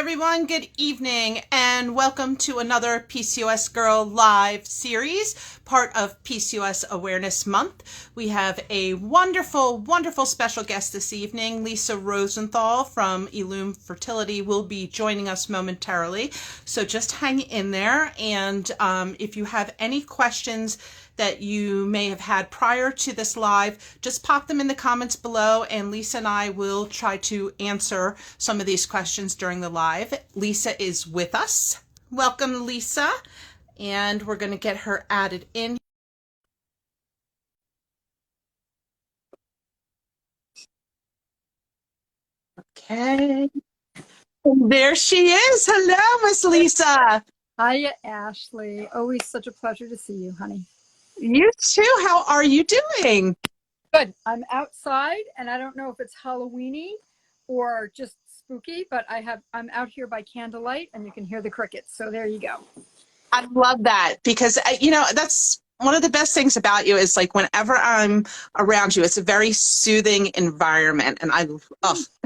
everyone. Good evening, and welcome to another PCOS Girl live series, part of PCOS Awareness Month. We have a wonderful, wonderful special guest this evening. Lisa Rosenthal from Illume Fertility will be joining us momentarily, so just hang in there. And if you have any questions that you may have had prior to this live, just pop them in the comments below, and Lisa and I will try to answer some of these questions during the live. Lisa is with us. Welcome, Lisa. And we're going to get her added in. Okay. There she is. Hello, Miss Lisa. Hiya, Ashley. Always such a pleasure to see you, honey. You too. How are you doing? Good. I'm outside, and I don't know if it's Halloweeny or just spooky, but I'm out here by candlelight, and you can hear the crickets. So there you go. I love that because, that's one of the best things about you is like whenever I'm around you, it's a very soothing environment. And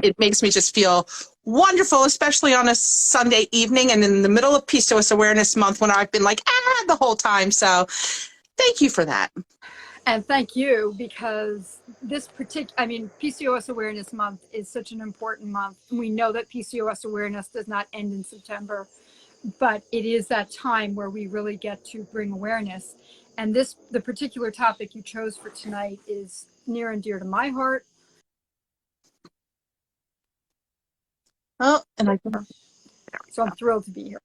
it makes me just feel wonderful, especially on a Sunday evening and in the middle of PCOS Awareness Month when I've been like, the whole time. So thank you for that. And thank you, because PCOS Awareness Month is such an important month. We know that PCOS awareness does not end in September, but it is that time where we really get to bring awareness. And the particular topic you chose for tonight is near and dear to my heart. Oh, and So I'm thrilled to be here.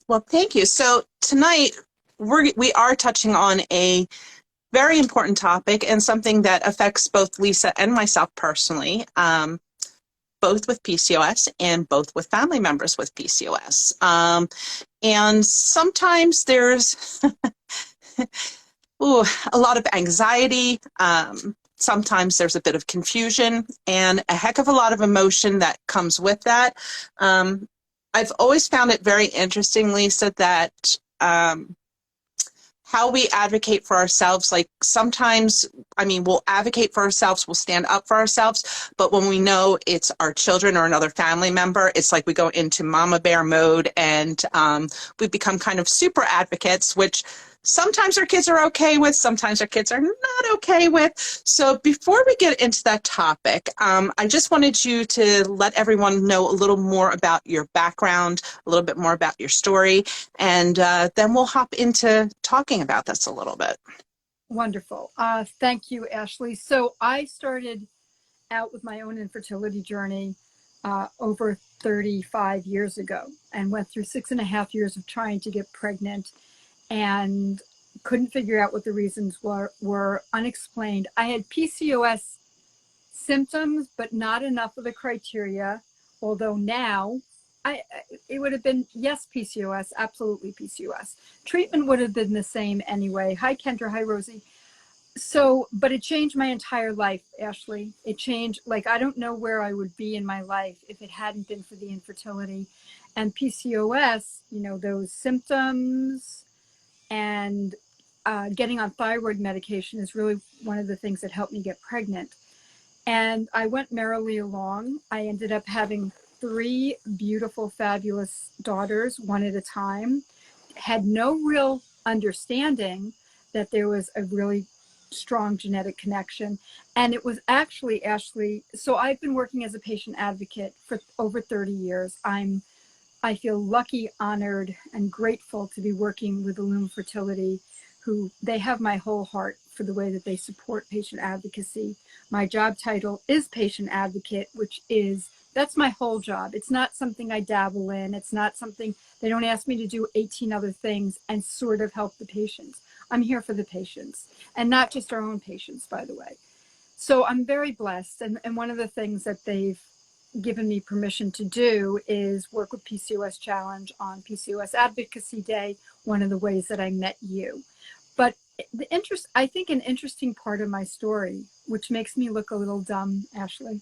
Well, thank you. So tonight we are touching on a very important topic and something that affects both Lisa and myself personally, both with PCOS and both with family members with PCOS. And sometimes there's a lot of anxiety. Sometimes there's a bit of confusion and a heck of a lot of emotion that comes with that. I've always found it very interesting, Lisa, that how we advocate for ourselves, like sometimes, we'll advocate for ourselves, we'll stand up for ourselves, but when we know it's our children or another family member, it's like we go into mama bear mode and we become kind of super advocates, which sometimes our kids are okay with, sometimes our kids are not okay with. So before we get into that topic, I just wanted you to let everyone know a little more about your background, a little bit more about your story, and then we'll hop into talking about this a little bit. Wonderful. Thank you, Ashley. So I started out with my own infertility journey over 35 years ago and went through 6.5 years of trying to get pregnant and couldn't figure out what the reasons were unexplained. I had PCOS symptoms, but not enough of the criteria, although now it would have been, yes, PCOS, absolutely PCOS. Treatment would have been the same anyway. Hi, Kendra. Hi, Rosie. So, but it changed my entire life, Ashley. It changed, I don't know where I would be in my life if it hadn't been for the infertility. And PCOS, those symptoms and getting on thyroid medication is really one of the things that helped me get pregnant. And I went merrily along. I ended up having 3 beautiful, fabulous daughters, one at a time. Had no real understanding that there was a really strong genetic connection. And it was actually, Ashley, so I've been working as a patient advocate for over 30 years. I feel lucky, honored, and grateful to be working with Illume Fertility, who they have my whole heart for the way that they support patient advocacy. My job title is patient advocate, that's my whole job. It's not something I dabble in. It's not something, they don't ask me to do 18 other things and sort of help the patients. I'm here for the patients, and not just our own patients, by the way. So I'm very blessed. And one of the things that they've given me permission to do is work with PCOS Challenge on PCOS Advocacy Day, one of the ways that I met you. But I think an interesting part of my story, which makes me look a little dumb, Ashley,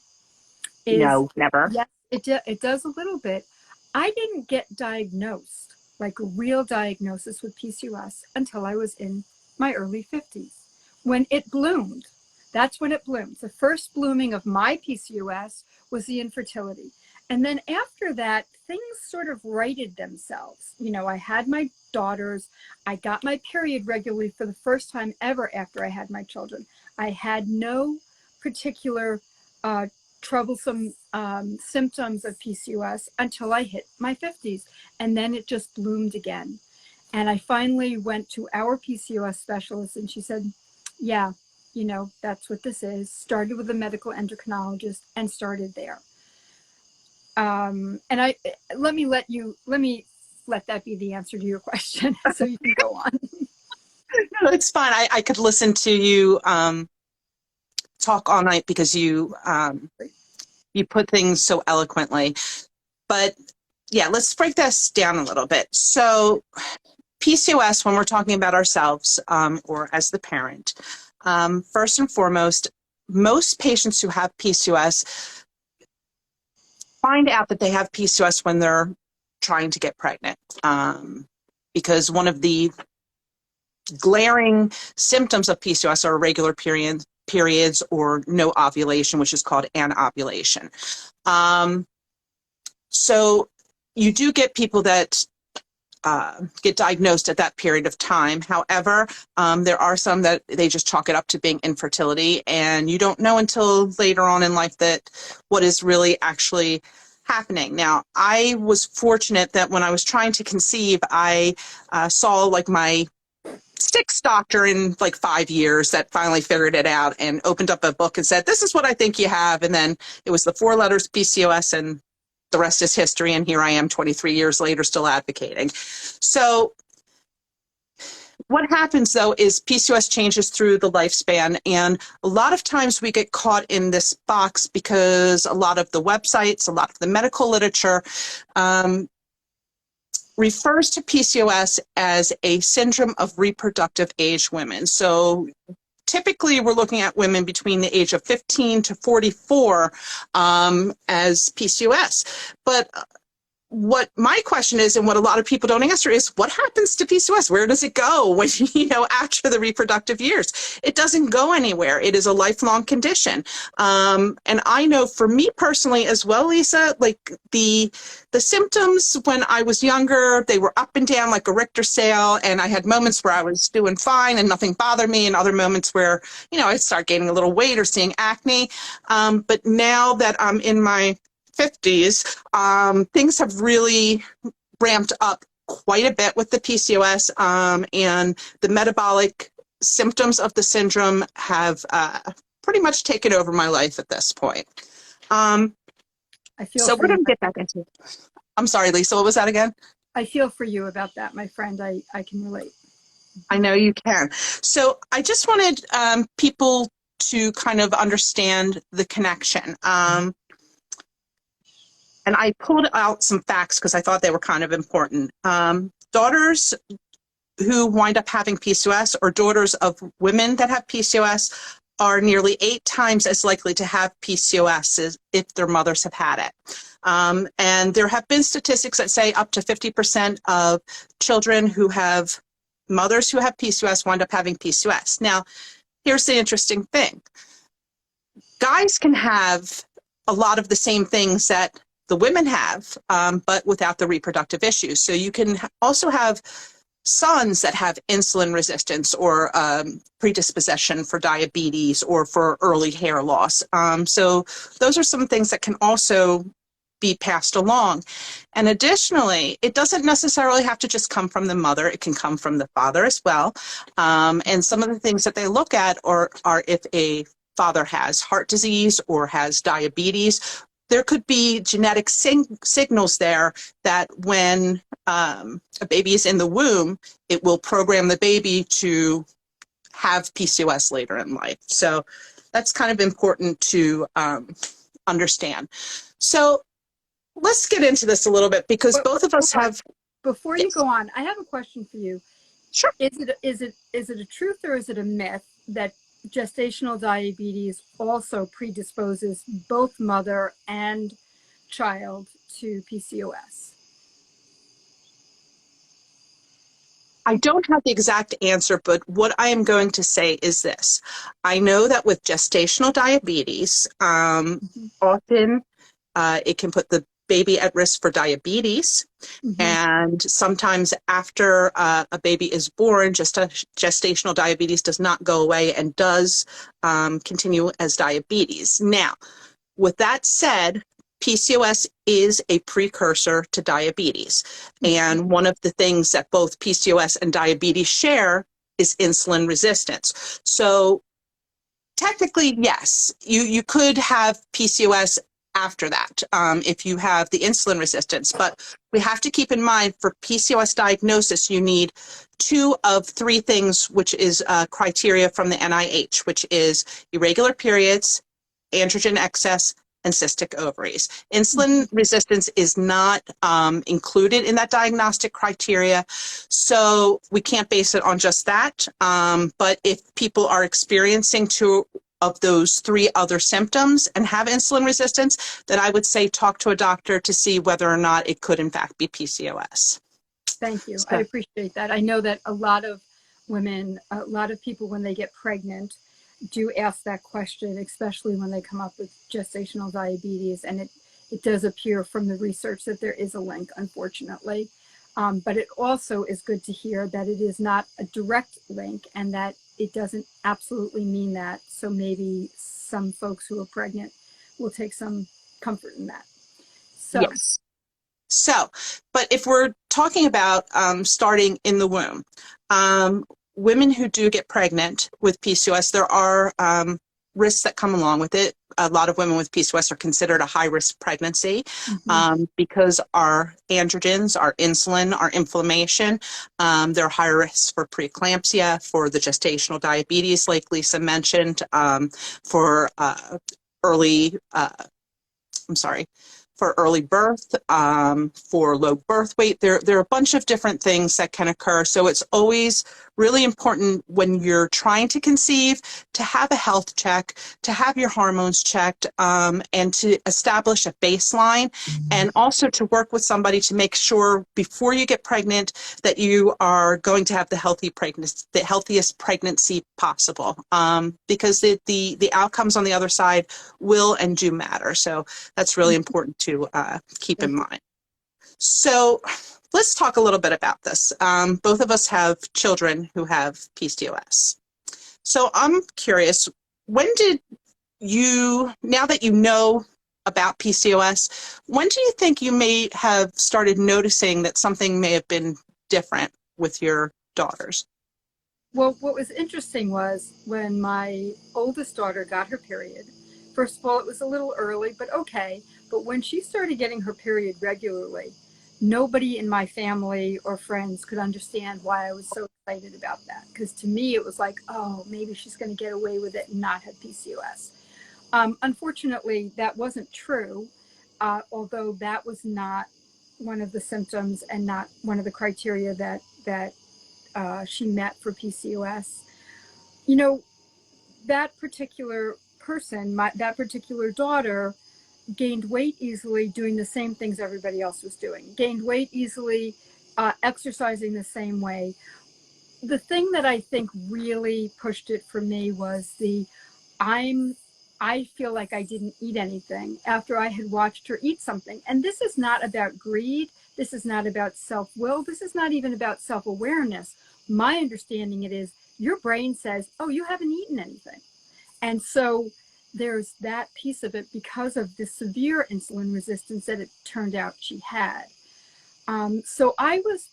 is— No, never. Yes, it does a little bit. I didn't get diagnosed, like a real diagnosis with PCOS, until I was in my early 50s, when it bloomed. That's when it bloomed. The first blooming of my PCOS was the infertility. And then after that, things sort of righted themselves. You know, I had my daughters. I got my period regularly for the first time ever after I had my children. I had no particular troublesome symptoms of PCOS until I hit my 50s. And then it just bloomed again. And I finally went to our PCOS specialist, and she said, yeah, you know, that's what this is. Started with a medical endocrinologist and started there. And let me let that be the answer to your question so you can go on. No, it's fine. I could listen to you talk all night because you put things so eloquently. But yeah, let's break this down a little bit. So PCOS, when we're talking about ourselves or as the parent, first and foremost, most patients who have PCOS find out that they have PCOS when they're trying to get pregnant, because one of the glaring symptoms of PCOS are irregular periods or no ovulation, which is called anovulation. So you do get people that get diagnosed at that period of time. However, there are some that they just chalk it up to being infertility, and you don't know until later on in life that what is really actually happening. Now, I was fortunate that when I was trying to conceive, I saw like my sixth doctor in like 5 years that finally figured it out and opened up a book and said, this is what I think you have. And then it was the 4 letters PCOS, and the rest is history. And here I am 23 years later, still advocating. So what happens though is PCOS changes through the lifespan. And a lot of times we get caught in this box because a lot of the websites, a lot of the medical literature refers to PCOS as a syndrome of reproductive age women. So typically we're looking at women between the age of 15 to 44 as PCOS. But what my question is, and what a lot of people don't answer, is what happens to PCOS? Where does it go when, after the reproductive years? It doesn't go anywhere. It is a lifelong condition. And I know for me personally as well, Lisa, like the symptoms when I was younger, they were up and down like a Richter scale. And I had moments where I was doing fine and nothing bothered me, and other moments where, I'd start gaining a little weight or seeing acne. But now that I'm in my 50s, things have really ramped up quite a bit with the PCOS, and the metabolic symptoms of the syndrome have pretty much taken over my life at this point. I feel so we're going to get back into it. I'm sorry, Lisa, what was that again? I feel for you about that, my friend. I can relate. I know you can. So I just wanted people to kind of understand the connection. And I pulled out some facts because I thought they were kind of important. Daughters who wind up having PCOS, or daughters of women that have PCOS, are nearly 8 times as likely to have PCOS if their mothers have had it. And there have been statistics that say up to 50% of children who have mothers who have PCOS wind up having PCOS. Now, here's the interesting thing. Guys can have a lot of the same things that the women have, but without the reproductive issues. So you can also have sons that have insulin resistance or predisposition for diabetes or for early hair loss. So those are some things that can also be passed along. And additionally, it doesn't necessarily have to just come from the mother. It can come from the father as well. And some of the things that they look at are if a father has heart disease or has diabetes. There could be genetic signals there that when a baby is in the womb, it will program the baby to have PCOS later in life. So that's kind of important to understand. So let's get into this a little bit because both of us have. Before you go on, I have a question for you. Sure. Is it a truth or is it a myth that gestational diabetes also predisposes both mother and child to PCOS? I don't have the exact answer, but what I am going to say is this. I know that with gestational diabetes, often it can put the baby at risk for diabetes. Mm-hmm. And sometimes after a baby is born, gestational diabetes does not go away and does continue as diabetes. Now, with that said, PCOS is a precursor to diabetes. And one of the things that both PCOS and diabetes share is insulin resistance. So technically, yes, you could have PCOS after that if you have the insulin resistance. But we have to keep in mind for PCOS diagnosis, you need 2 of 3 things, which is criteria from the NIH, which is irregular periods, androgen excess, and cystic ovaries. Insulin resistance is not included in that diagnostic criteria, so we can't base it on just that. But if people are experiencing 2 of those 3 other symptoms and have insulin resistance, then I would say talk to a doctor to see whether or not it could in fact be PCOS. Thank you. I So, appreciate that. I know that a lot of women, a lot of people when they get pregnant do ask that question, especially when they come up with gestational diabetes. And it does appear from the research that there is a link, unfortunately. But it also is good to hear that it is not a direct link and that it doesn't absolutely mean that. So maybe some folks who are pregnant will take some comfort in that. So, yes. So, but if we're talking about starting in the womb, women who do get pregnant with PCOS, there are risks that come along with it. A lot of women with PCOS are considered a high-risk pregnancy because our androgens, our insulin, our inflammation, they're higher risks for preeclampsia, for the gestational diabetes, like Lisa mentioned, for early, for early birth, for low birth weight. There are a bunch of different things that can occur. So it's always really important when you're trying to conceive to have a health check, to have your hormones checked, and to establish a baseline, and also to work with somebody to make sure before you get pregnant that you are going to have the healthiest pregnancy possible, because the outcomes on the other side will and do matter. So that's really important to keep in mind. So let's talk a little bit about this. Both of us have children who have PCOS. So I'm curious, when did you, now that you know about PCOS, when do you think you may have started noticing that something may have been different with your daughters? well, what was interesting was when my oldest daughter got her period, first of all, it was a little early, but okay. But when she started getting her period regularly, nobody in my family or friends could understand why I was so excited about that. Because to me, it was like, oh, maybe she's going to get away with it and not have PCOS. Unfortunately, that wasn't true, although that was not one of the symptoms and not one of the criteria that she met for PCOS. You know, that particular person, that particular daughter, gained weight easily doing the same things everybody else was doing, gained weight easily, exercising the same way. The thing that I think really pushed it for me was I feel like I didn't eat anything after I had watched her eat something. And this is not about greed. This is not about self-will. This is not even about self-awareness. My understanding it is your brain says, oh, you haven't eaten anything. And so there's that piece of it because of the severe insulin resistance that it turned out she had. So I was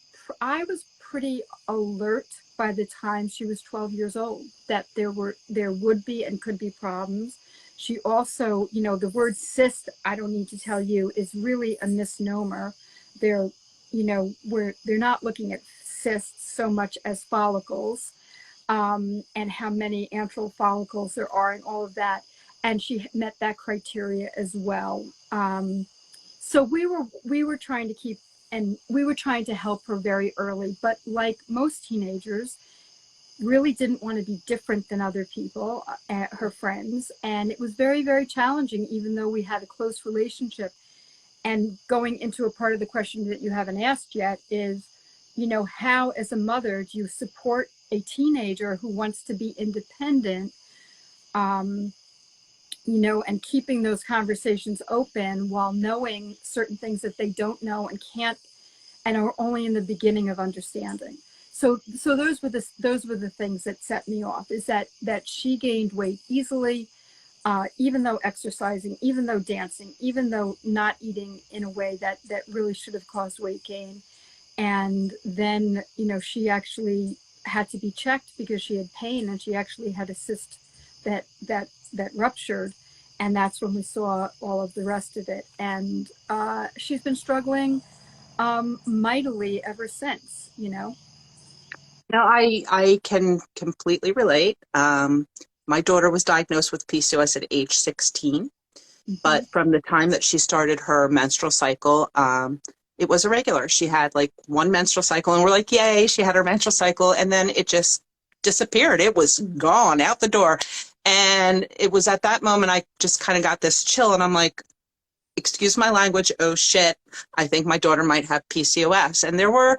pretty alert by the time she was 12 years old that there would be and could be problems. She also, you know, the word cyst, I don't need to tell you, is really a misnomer. They're, you know, they're not looking at cysts so much as follicles, and how many antral follicles there are and all of that. And she met that criteria as well. So we were trying to keep, and we were trying to help her very early, but like most teenagers, really didn't want to be different than other people, her friends. And it was very, very challenging, even though we had a close relationship. And going into a part of the question that you haven't asked yet is, you know, how as a mother do you support a teenager who wants to be independent, and keeping those conversations open while knowing certain things that they don't know and can't, and are only in the beginning of understanding. So those were the things that set me off, is that she gained weight easily, even though exercising, even though dancing, even though not eating in a way that really should have caused weight gain. And then, she actually had to be checked because she had pain, and she actually had a cyst that ruptured. And that's when we saw all of the rest of it. And she's been struggling mightily ever since. Now, I can completely relate. My daughter was diagnosed with PCOS at age 16, but from the time that she started her menstrual cycle, it was irregular. She had like one menstrual cycle, and we're like, yay, she had her menstrual cycle, and then it just disappeared. It was gone out the door. And it was at that moment I just kind of got this chill, and I'm like, excuse my language, oh shit, I think my daughter might have PCOS. And there were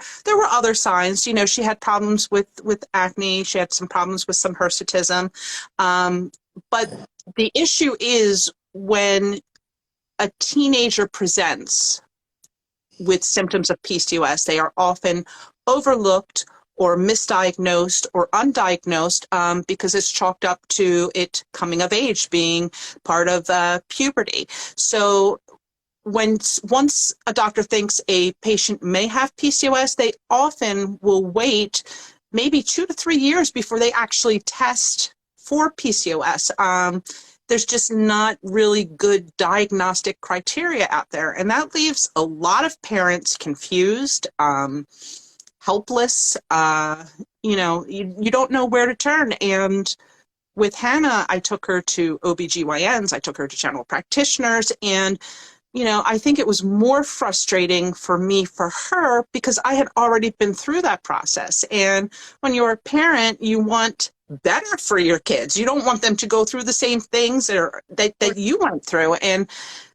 other signs. She had problems with acne. She had some problems with some hirsutism. But the issue is when a teenager presents with symptoms of PCOS, they are often overlooked or misdiagnosed or undiagnosed because it's chalked up to it coming of age, being part of puberty. So once a doctor thinks a patient may have PCOS, they often will wait maybe 2 to 3 years before they actually test for PCOS. There's just not really good diagnostic criteria out there, and that leaves a lot of parents confused, helpless. You don't know where to turn. And with Hannah, I took her to OBGYNs, I took her to general practitioners, and I think it was more frustrating for me for her because I had already been through that process. And when you're a parent, you want better for your kids. You don't want them to go through the same things that you went through. And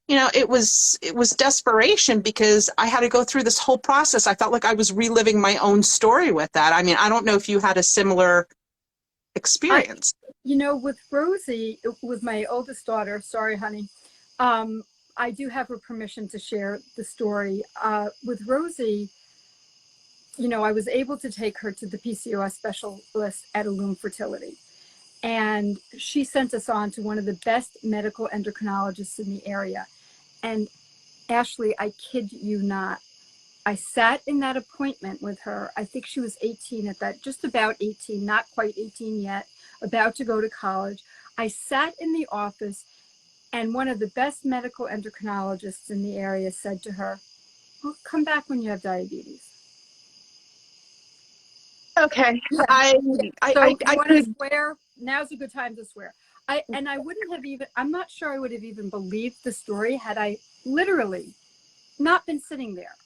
it was desperation because I had to go through this whole process. I felt like I was reliving my own story with that. I mean, I don't know if you had a similar experience. With Rosie, with my oldest daughter, sorry, honey, I do have her permission to share the story. With Rosie, I was able to take her to the PCOS specialist at Illum Fertility. And she sent us on to one of the best medical endocrinologists in the area. And Ashley, I kid you not, I sat in that appointment with her. I think she was 18 at that, just about 18, not quite 18 yet, about to go to college. I sat in the office, and one of the best medical endocrinologists in the area said to her, "Well, come back when you have diabetes." Okay. Yeah. I So I you I want to could. swear? Now's a good time to swear. I wouldn't have even, I'm not sure I would have even believed the story had I literally not been sitting there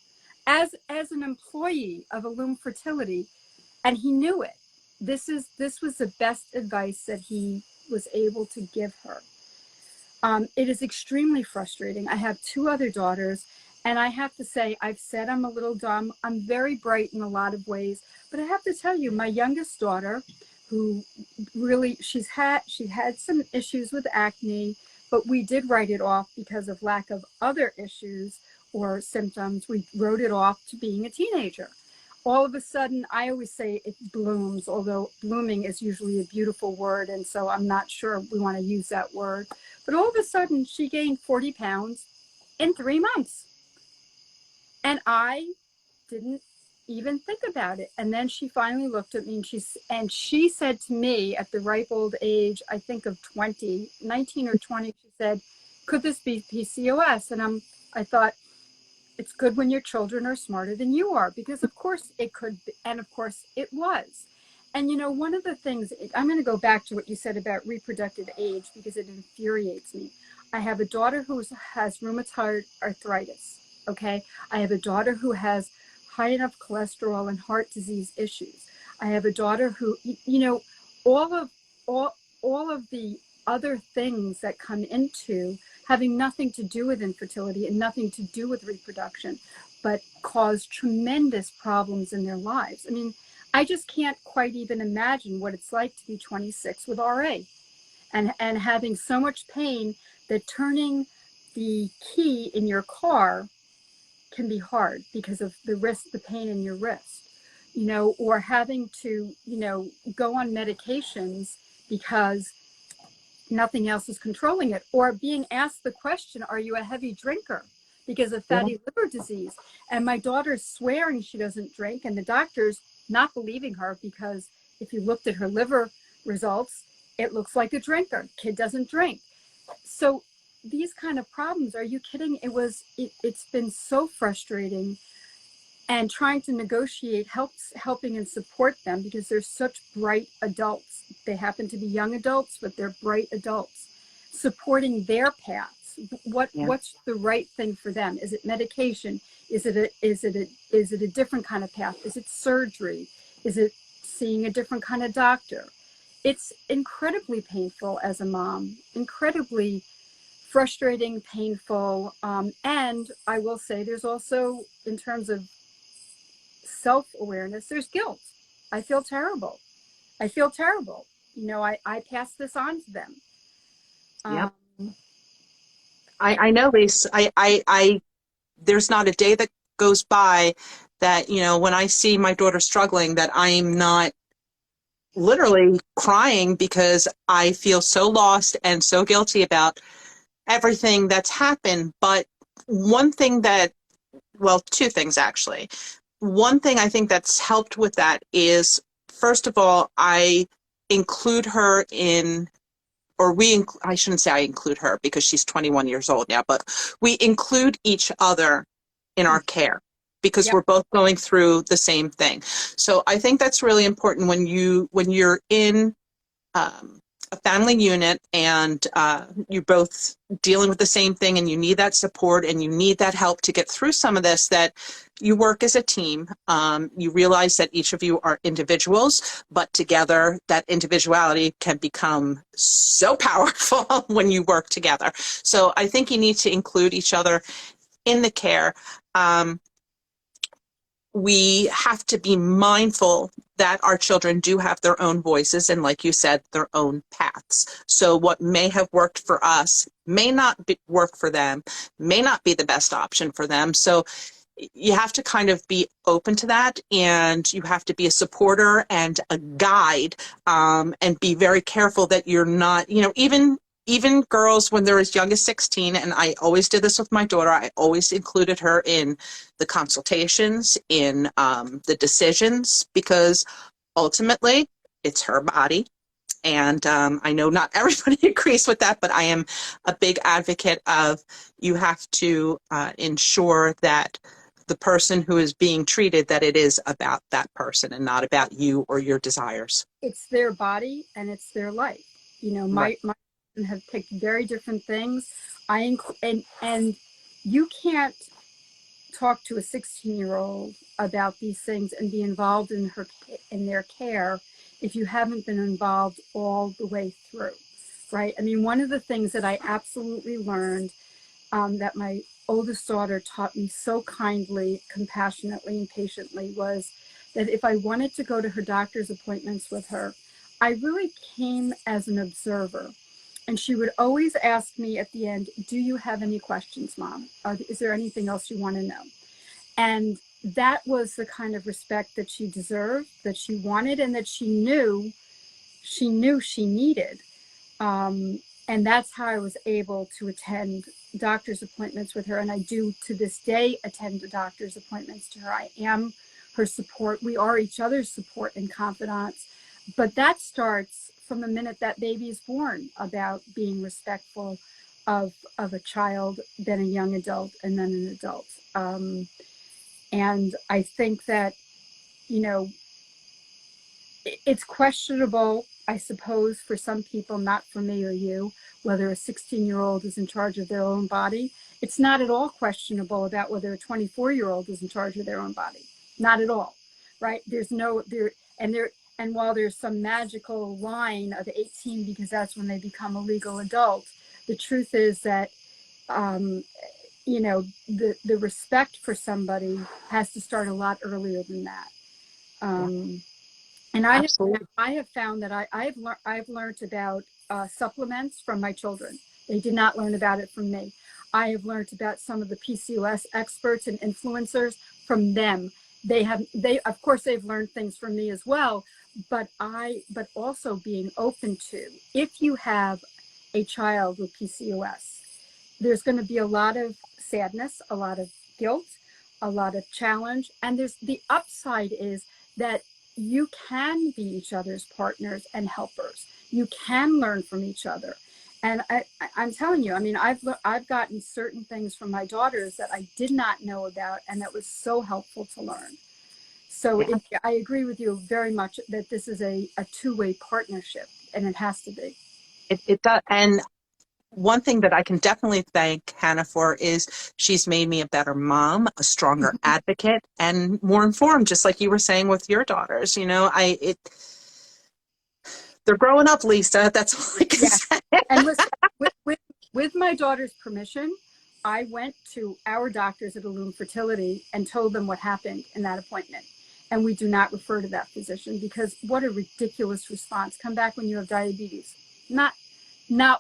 as an employee of Illum Fertility, and he knew it. This was the best advice that he was able to give her. It is extremely frustrating. I have 2 other daughters, and I have to say, I've said I'm a little dumb. I'm very bright in a lot of ways, but I have to tell you, my youngest daughter, who really, she had some issues with acne, but we did write it off because of lack of other issues or symptoms. We wrote it off to being a teenager. All of a sudden, I always say it blooms, although blooming is usually a beautiful word, and so I'm not sure we want to use that word. But all of a sudden, she gained 40 pounds in 3 months. And I didn't even think about it. And then she finally looked at me, and she said to me at the ripe old age, I think of 19 or 20, she said, "Could this be PCOS?" And I thought, it's good when your children are smarter than you are, because of course it could be, and of course it was. And one of the things, I'm going to go back to what you said about reproductive age because it infuriates me. I have a daughter who has rheumatoid arthritis. Okay. I have a daughter who has high enough cholesterol and heart disease issues. I have a daughter who, all of all of the other things that come into having nothing to do with infertility and nothing to do with reproduction, but cause tremendous problems in their lives. I mean, I just can't quite even imagine what it's like to be 26 with RA. and having so much pain that turning the key in your car can be hard because of the pain in your wrist, or having to, go on medications because nothing else is controlling it, or being asked the question, are you a heavy drinker because of fatty liver disease? And my daughter's swearing she doesn't drink, and the doctor's not believing her because if you looked at her liver results, it looks like a drinker. Kid doesn't drink. So these kind of problems, are you kidding? It's been so frustrating, and trying to negotiate helping and support them because they're such bright adults. They happen to be young adults, but they're bright adults. Supporting their paths. What's the right thing for them? Is it medication? Is it a different kind of path? Is it surgery? Is it seeing a different kind of doctor? It's incredibly painful as a mom, incredibly frustrating, painful. And I will say there's also, in terms of self-awareness, there's guilt. I feel terrible. I feel terrible. I pass this on to them. Yep. I know, Lisa. I there's not a day that goes by that, when I see my daughter struggling, that I'm not literally crying because I feel so lost and so guilty about everything that's happened. But one thing two things actually. One thing I think that's helped with that is, first of all, I include her in, or I shouldn't say I include her because she's 21 years old now, but we include each other in our care because we're both going through the same thing. So I think that's really important when you're in a family unit and you're both dealing with the same thing and you need that support and you need that help to get through some of this, that you work as a team. You realize that each of you are individuals, but together that individuality can become so powerful when you work together. So I think you need to include each other in the care. We have to be mindful that our children do have their own voices and, like you said, their own paths. So what may have worked for us may not work for them, may not be the best option for them. So you have to kind of be open to that, and you have to be a supporter and a guide, and be very careful that you're not, even girls when they're as young as 16, and I always did this with my daughter, I always included her in the consultations, in the decisions, because ultimately it's her body. And I know not everybody agrees with that, but I am a big advocate of, you have to ensure that the person who is being treated, that it is about that person and not about you or your desires. It's their body and it's their life. My have picked very different things. And you can't talk to a 16-year-old about these things and be involved in their care if you haven't been involved all the way through, right? I mean, one of the things that I absolutely learned, that my oldest daughter taught me so kindly, compassionately, and patiently, was that if I wanted to go to her doctor's appointments with her, I really came as an observer. And she would always ask me at the end, do you have any questions, Mom? Is there anything else you want to know? And that was the kind of respect that she deserved, that she wanted, and that she knew she needed. And that's how I was able to attend doctor's appointments with her. And I do to this day attend the doctor's appointments to her. I am her support. We are each other's support and confidants. But that starts from the minute that baby is born, about being respectful of a child, then a young adult, and then an adult. And I think that, it's questionable, I suppose, for some people, not for me or you, whether a 16-year-old is in charge of their own body. It's not at all questionable about whether a 24-year-old is in charge of their own body. Not at all, right? And while there's some magical line of 18 because that's when they become a legal adult, the truth is that, the respect for somebody has to start a lot earlier than that. And I have found that I've learned about supplements from my children. They did not learn about it from me. I have learned about some of the PCOS experts and influencers from them. They of course they've learned things from me as well, but also being open to, if you have a child with PCOS, there's going to be a lot of sadness, a lot of guilt, a lot of challenge. And there's the upside is that you can be each other's partners and helpers. You can learn from each other. And I'm telling you, I mean, I've gotten certain things from my daughters that I did not know about, and that was so helpful to learn. So I agree with you very much that this is a two-way partnership, and it has to be. It does. And one thing that I can definitely thank Hannah for is she's made me a better mom, a stronger advocate, and more informed, just like you were saying with your daughters. You know, they're growing up, Lisa. That's all I can say. And listen, with my daughter's permission, I went to our doctors at Illum Fertility and told them what happened in that appointment. And we do not refer to that physician, because what a ridiculous response. Come back when you have diabetes. Not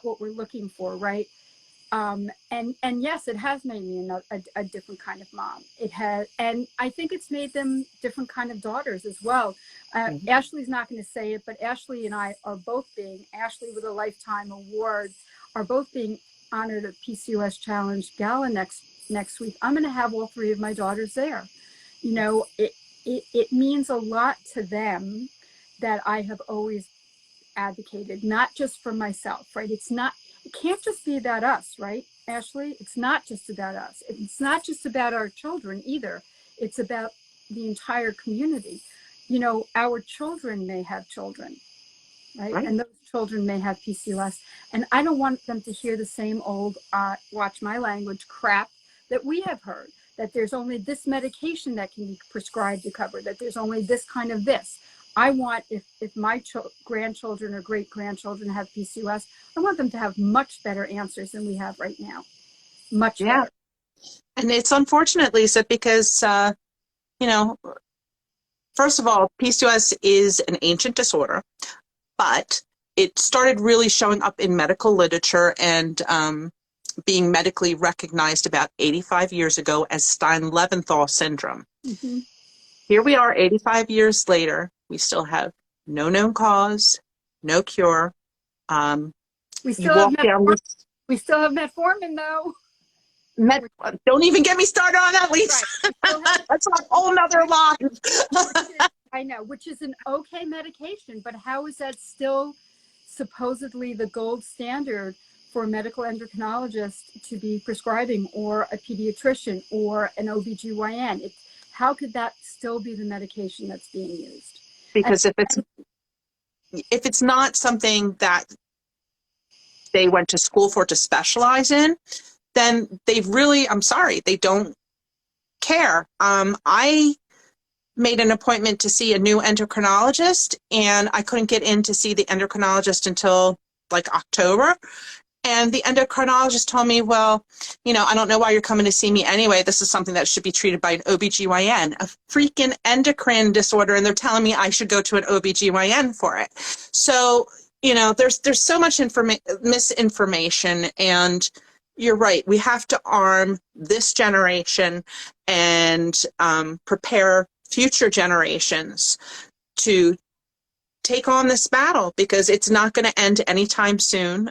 what we're looking for, right? And yes, it has made me a different kind of mom. It has, and I think it's made them different kind of daughters as well. Ashley's not going to say it, but Ashley and I are both Ashley with a Lifetime Award, are both being honored at PCOS Challenge Gala next week. I'm going to have all three of my daughters there. You know, it means a lot to them that I have always advocated, not just for myself, right? It can't just be about us, right, Ashley? It's not just about us. It's not just about our children either. It's about the entire community. You know, our children may have children, right? And those children may have PCOS. And I don't want them to hear the same old, watch my language, crap that we have heard, that there's only this medication that can be prescribed to cover, that there's only this kind of this. I want, if my grandchildren or great-grandchildren have PCOS, I want them to have much better answers than we have right now. Much better. And it's unfortunate, Lisa, because, you know, first of all, PCOS is an ancient disorder, but it started really showing up in medical literature and being medically recognized about 85 years ago as Stein-Leventhal syndrome. Mm-hmm. Here we are 85 years later. We still have no known cause, no cure. We still have metformin, though. Don't even get me started on that, Lisa. Right. That's a whole nother line. I know, which is an okay medication, but how is that still supposedly the gold standard for a medical endocrinologist to be prescribing, or a pediatrician, or an OBGYN? How could that still be the medication that's being used? Because if it's not something that they went to school for to specialize in, then I'm sorry, they don't care. I made an appointment to see a new endocrinologist, and I couldn't get in to see the endocrinologist until like October. And the endocrinologist told me, well, you know, I don't know why you're coming to see me anyway. This is something that should be treated by an OBGYN, a freaking endocrine disorder. And they're telling me I should go to an OBGYN for it. So, you know, there's so much misinformation, and you're right. We have to arm this generation and prepare future generations to take on this battle, because it's not going to end anytime soon.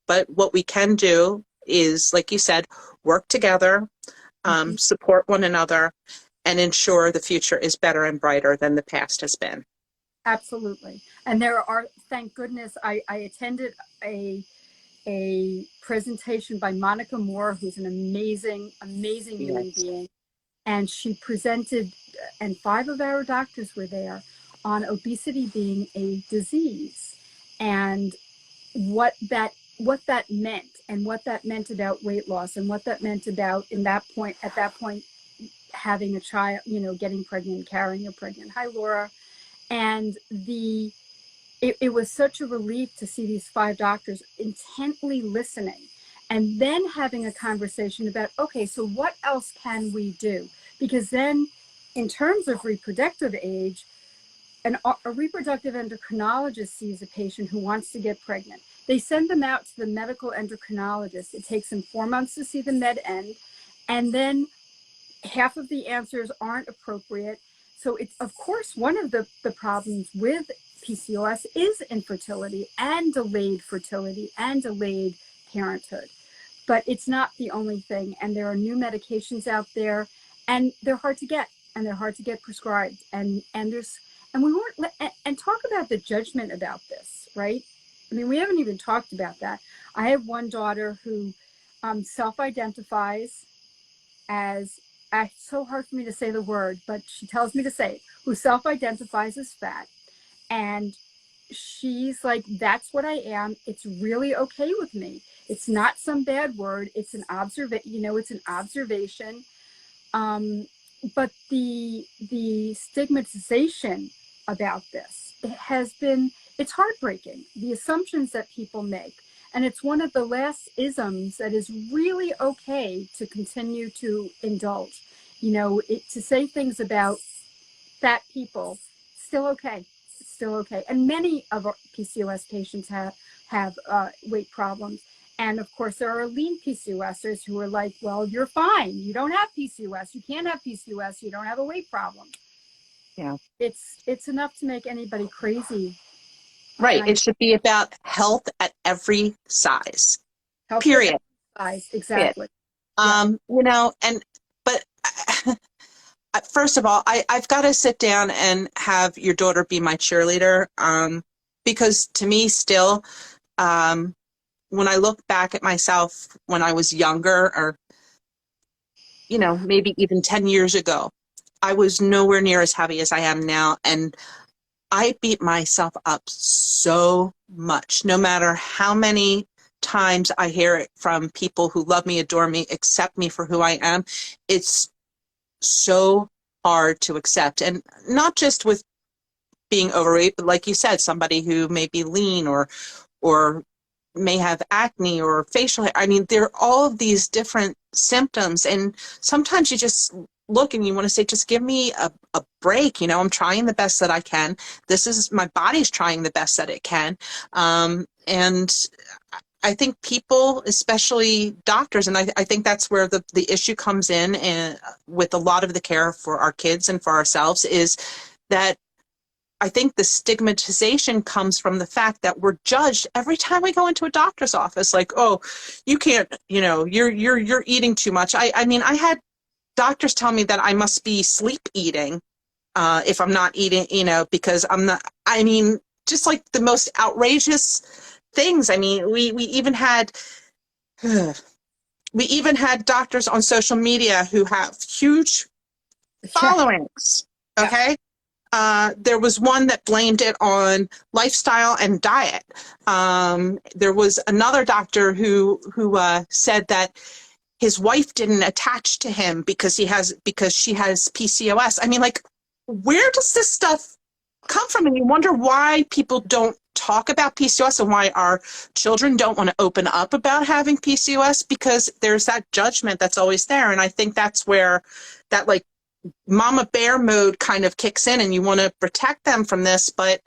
But what we can do is, like you said, work together, support one another, and ensure the future is better and brighter than the past has been. Absolutely. And there are, thank goodness, I attended a presentation by Monica Moore, who's an amazing human being. And she presented, and 5 of our doctors were there, on obesity being a disease, and what that meant, and what that meant about weight loss, and what that meant about at that point having a child, you know, getting pregnant, carrying a pregnant. Hi, Laura. And it was such a relief to see these 5 doctors intently listening, and then having a conversation about, okay, so what else can we do? Because then, in terms of reproductive age, a reproductive endocrinologist sees a patient who wants to get pregnant. They send them out to the medical endocrinologist. It takes them 4 months to see the med end, and then half of the answers aren't appropriate. So it's, of course, one of the problems with PCOS is infertility and delayed fertility and delayed parenthood. But it's not the only thing. And there are new medications out there, and they're hard to get, and they're hard to get prescribed. And we weren't, and talk about the judgment about this, right? I mean, we haven't even talked about that. I have one daughter who self-identifies as, it's so hard for me to say the word, but she tells me to say it, who self-identifies as fat. And she's like, that's what I am. It's really okay with me. It's not some bad word. It's an it's an observation. But the stigmatization about this, it's heartbreaking. The assumptions that people make. And it's one of the last isms that is really okay to continue to indulge. To say things about fat people, still okay. It's still okay. And many of our PCOS patients have weight problems. And of course, there are lean PCOSers who are like, well, you're fine. You don't have PCOS. You can't have PCOS. You don't have a weight problem. Yeah. It's enough to make anybody crazy. Right. It should be about health at every size. Health Period. Size. Exactly. But first of all, I've got to sit down and have your daughter be my cheerleader. Because to me still, when I look back at myself when I was younger, or, maybe even 10 years ago, I was nowhere near as heavy as I am now. And I beat myself up so much, no matter how many times I hear it from people who love me, adore me, accept me for who I am. It's so hard to accept. And not just with being overweight, but like you said, somebody who may be lean or may have acne or facial hair. I mean, there are all of these different symptoms. And sometimes you just look and you want to say, just give me a break. I'm trying the best that I can. My body's trying the best that it can. And I think people, especially doctors, and I think that's where the issue comes in, and with a lot of the care for our kids and for ourselves, is that I think the stigmatization comes from the fact that we're judged every time we go into a doctor's office. Like, oh, you can't, you're eating too much. I mean, I had doctors tell me that I must be sleep eating if I'm not eating, because I'm not. I mean, just like the most outrageous things. I mean, we even had doctors on social media who have huge followings. Okay. There was one that blamed it on lifestyle and diet. There was another doctor who said that his wife didn't attach to him because she has PCOS. I mean, like, where does this stuff come from? And you wonder why people don't talk about PCOS and why our children don't want to open up about having PCOS, because there's that judgment that's always there. And I think that's where that, like, mama bear mode kind of kicks in, and you want to protect them from this, but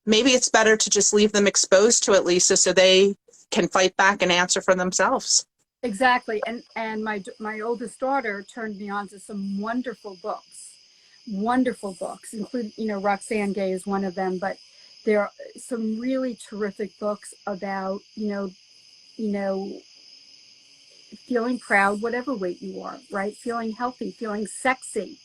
maybe it's better to just leave them exposed to it, Lisa, so they can fight back and answer for themselves. Exactly. And my oldest daughter turned me on to some wonderful books, including, Roxane Gay is one of them, but there are some really terrific books about, feeling proud, whatever weight you are, right? Feeling healthy, feeling sexy,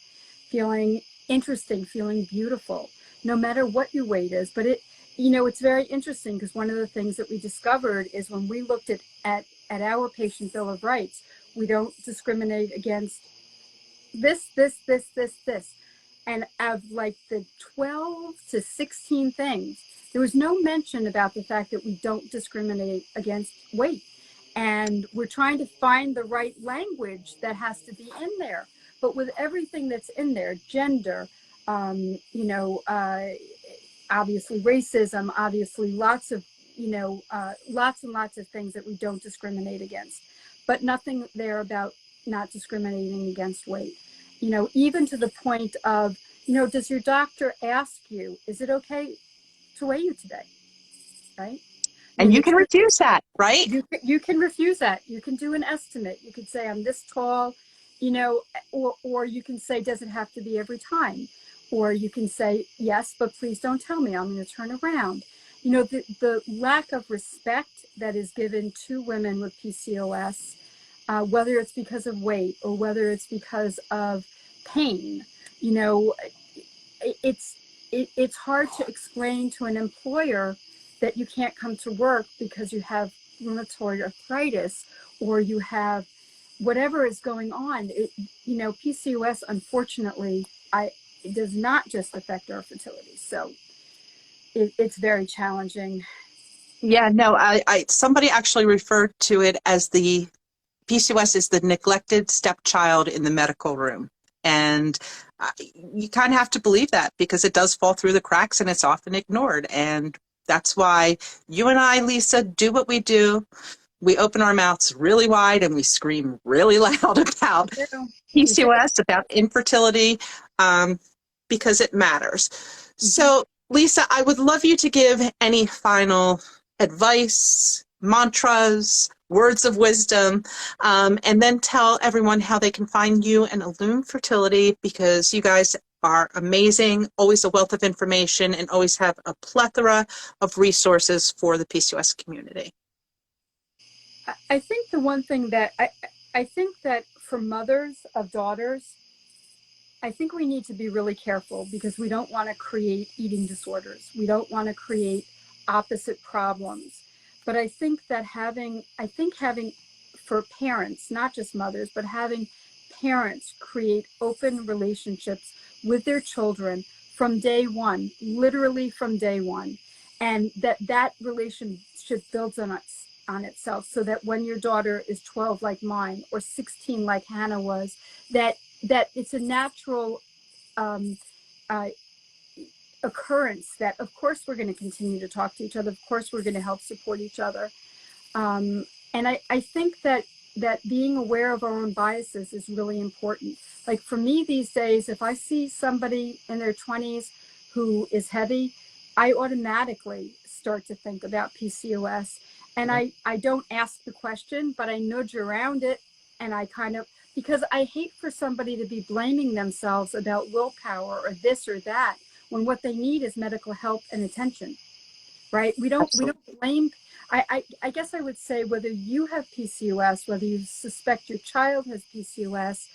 feeling interesting, feeling beautiful, no matter what your weight is. But it's very interesting, because one of the things that we discovered is when we looked at our patient bill of rights, we don't discriminate against this. And of like the 12 to 16 things, there was no mention about the fact that we don't discriminate against weight. And we're trying to find the right language that has to be in there. But with everything that's in there, gender, obviously racism, obviously lots and lots of things that we don't discriminate against, but nothing there about not discriminating against weight. Even to the point of, does your doctor ask you, is it okay to weigh you today? Right? And you can refuse that, right? You can refuse that. You can do an estimate. You could say, I'm this tall, or you can say, does it have to be every time? Or you can say, yes, but please don't tell me. I'm going to turn around. The lack of respect that is given to women with PCOS, whether it's because of weight or whether it's because of pain, it's hard to explain to an employer that you can't come to work because you have rheumatoid arthritis or you have whatever is going on. PCOS, unfortunately, it does not just affect our fertility. So it's very challenging. Yeah, no, somebody actually referred to it as the PCOS is the neglected stepchild in the medical room. And you kind of have to believe that because it does fall through the cracks and it's often ignored. And that's why you and I, Lisa, do what we do. We open our mouths really wide and we scream really loud about PCOS, about infertility, because it matters. Mm-hmm. So, Lisa, I would love you to give any final advice, mantras, words of wisdom, and then tell everyone how they can find you and Illume Fertility, because you guys are amazing, always a wealth of information, and always have a plethora of resources for the PCOS community. I think the one thing that I think that for mothers of daughters, I think we need to be really careful because we don't want to create eating disorders. We don't want to create opposite problems. But I think that having for parents, not just mothers, but having parents create open relationships with their children from day one, literally from day one, and that relationship builds on itself, so that when your daughter is 12 like mine or 16 like Hannah was, that it's a natural occurrence that of course we're going to continue to talk to each other, of course we're going to help support each other, and I think that being aware of our own biases is really important. Like for me these days, if I see somebody in their 20s who is heavy, I automatically start to think about PCOS. And I don't ask the question, but I nudge around it. And I because I hate for somebody to be blaming themselves about willpower or this or that, when what they need is medical help and attention, right? We don't blame. I guess I would say whether you have PCOS, whether you suspect your child has PCOS,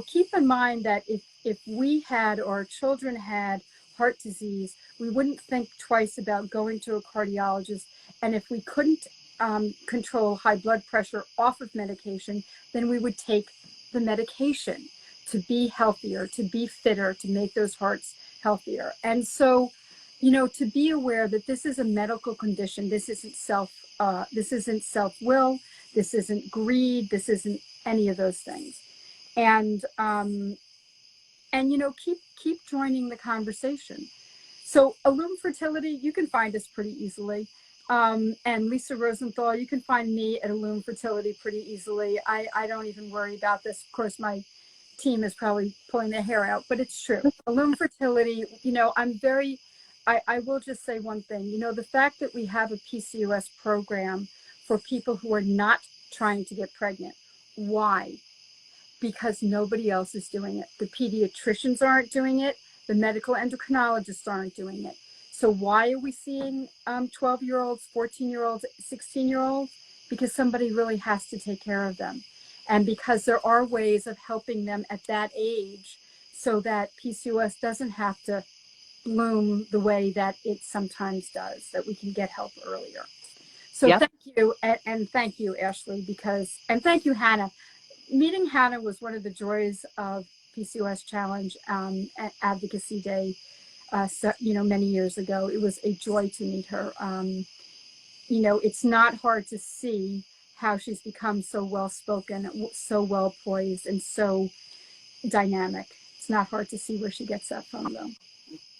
keep in mind that if we had or our children had heart disease, we wouldn't think twice about going to a cardiologist. And if we couldn't control high blood pressure off of medication, then we would take the medication to be healthier, to be fitter, to make those hearts healthier. And so, to be aware that this is a medical condition. This isn't self-will. This isn't greed. This isn't any of those things. And keep joining the conversation. So Illume Fertility, you can find us pretty easily. And Lisa Rosenthal, you can find me at Illume Fertility pretty easily. I don't even worry about this. Of course, my team is probably pulling their hair out, but it's true. Illume Fertility, I will just say one thing. The fact that we have a PCOS program for people who are not trying to get pregnant. Why? Because nobody else is doing it. The pediatricians aren't doing it. The medical endocrinologists aren't doing it. So why are we seeing 12-year-olds, 14-year-olds, 16-year-olds? Because somebody really has to take care of them. And because there are ways of helping them at that age so that PCOS doesn't have to bloom the way that it sometimes does, that we can get help earlier. So Thank you. And thank you, Ashley, and thank you, Hannah. Meeting Hannah was one of the joys of PCOS Challenge Advocacy Day, many years ago. It was a joy to meet her. It's not hard to see how she's become so well-spoken, so well-poised, and so dynamic. It's not hard to see where she gets that from, though.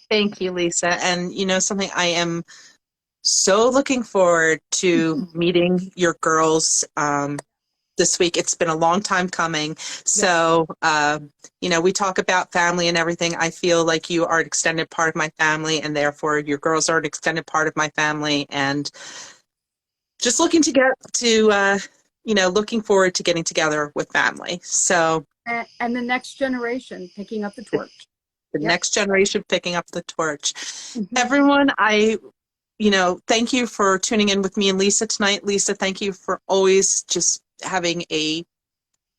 Thank you, Lisa. And something, I am so looking forward to meeting your girls this week. It's been a long time coming. So, we talk about family and everything. I feel like you are an extended part of my family, and therefore your girls are an extended part of my family. And just looking to looking forward to getting together with family. So, and the next generation picking up the torch. the Yep. next generation picking up the torch. Mm-hmm. Everyone, thank you for tuning in with me and Lisa tonight. Lisa, thank you for always just having a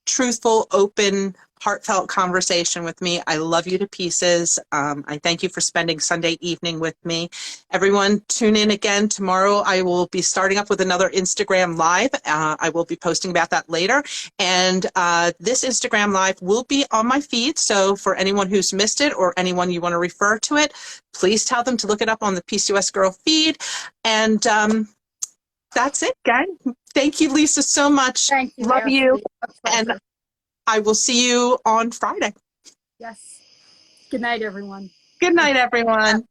truthful, open, heartfelt conversation with me. I love you to pieces. I thank you for spending Sunday evening with me. Everyone, tune in again tomorrow. I will be starting up with another Instagram Live. I will be posting about that later. And this Instagram Live will be on my feed. So for anyone who's missed it or anyone you want to refer to it, please tell them to look it up on the PCOS Girl feed. And that's it, guys. Thank you, Lisa, so much. Thank you, Love Ashley. you. A pleasure. And I will see you on Friday. Yes. Good night, everyone. Good night, everyone.